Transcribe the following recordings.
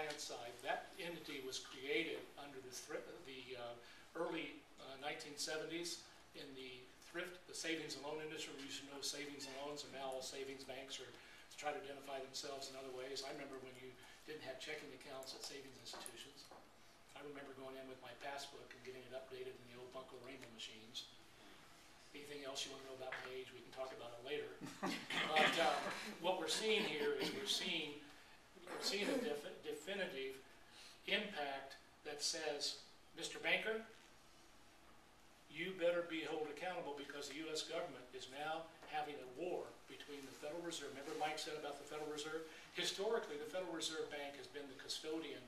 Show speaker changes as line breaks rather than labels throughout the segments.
compliance side, that entity was created under the early 1970s in the thrift, the savings and loan industry. We used to know savings and loans, and now all savings banks are to try to identify themselves in other ways. I remember when you didn't have checking accounts at savings institutions. I remember going in with my passbook and getting it updated in the old Bunko Rainbow machines. Anything else you want to know about my age, we can talk about it later. But what we're seeing here is we're seeing a definitive impact that says, Mr. Banker, you better be held accountable because the U.S. government is now having a war between the Federal Reserve. Remember Mike said about the Federal Reserve? Historically, the Federal Reserve Bank has been the custodian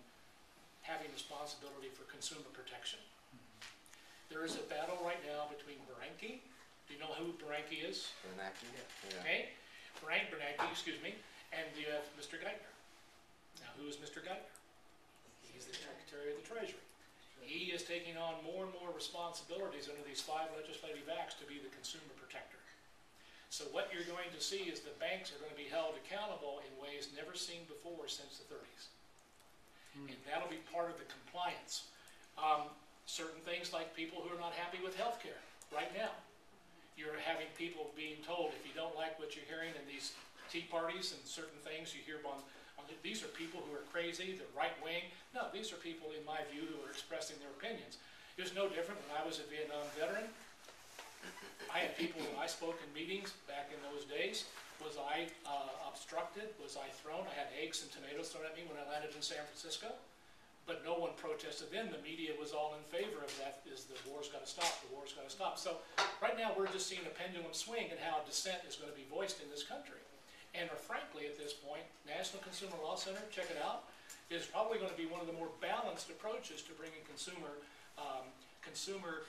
having responsibility for consumer protection. There is a battle right now between Bernanke. Do you know who Bernanke is?
Bernanke, yeah.
Okay. Bernanke, excuse me. And you have Mr. Geithner. Now, who is Mr. Geithner? He's the Secretary of the Treasury. He is taking on more and more responsibilities under these 5 legislative acts to be the consumer protector. So what you're going to see is the banks are going to be held accountable in ways never seen before since the 30s. And that'll be part of the compliance. Certain things like people who are not happy with health care right now. You're having people being told, if you don't like what you're hearing in these tea parties and certain things you hear these are people who are crazy, they're right-wing. No, these are people, in my view, who are expressing their opinions. It was no different when I was a Vietnam veteran. I had people when I spoke in meetings back in those days. Was I obstructed? Was I thrown? I had eggs and tomatoes thrown at me when I landed in San Francisco. But no one protested then. The media was all in favor of that, is the war's got to stop, the war's got to stop. So right now we're just seeing a pendulum swing in how dissent is going to be voiced in this country. And frankly, at this point, National Consumer Law Center, check it out, is probably going to be one of the more balanced approaches to bringing consumer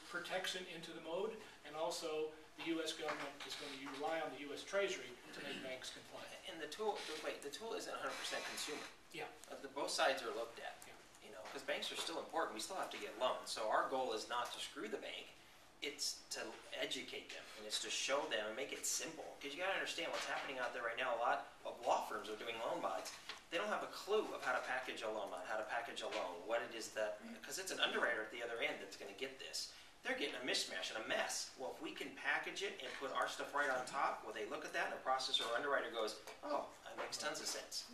protection into the mode, and also the U.S. government is going to rely on the U.S. Treasury to make banks compliant.
And the tool isn't 100% consumer.
Yeah.
Both sides are looked at.
Yeah.
Because banks are still important. We still have to get loans. So our goal is not to screw the bank. It's to educate them, and it's to show them and make it simple. Because you got to understand what's happening out there right now. A lot of law firms are doing loan mods. They don't have a clue of how to package a loan mod, how to package a loan, what it is that, because it's an underwriter at the other end that's going to get this. They're getting a mishmash and a mess. Well, if we can package it and put our stuff right on top, well, they look at that and the processor or underwriter goes, oh, that makes tons of sense.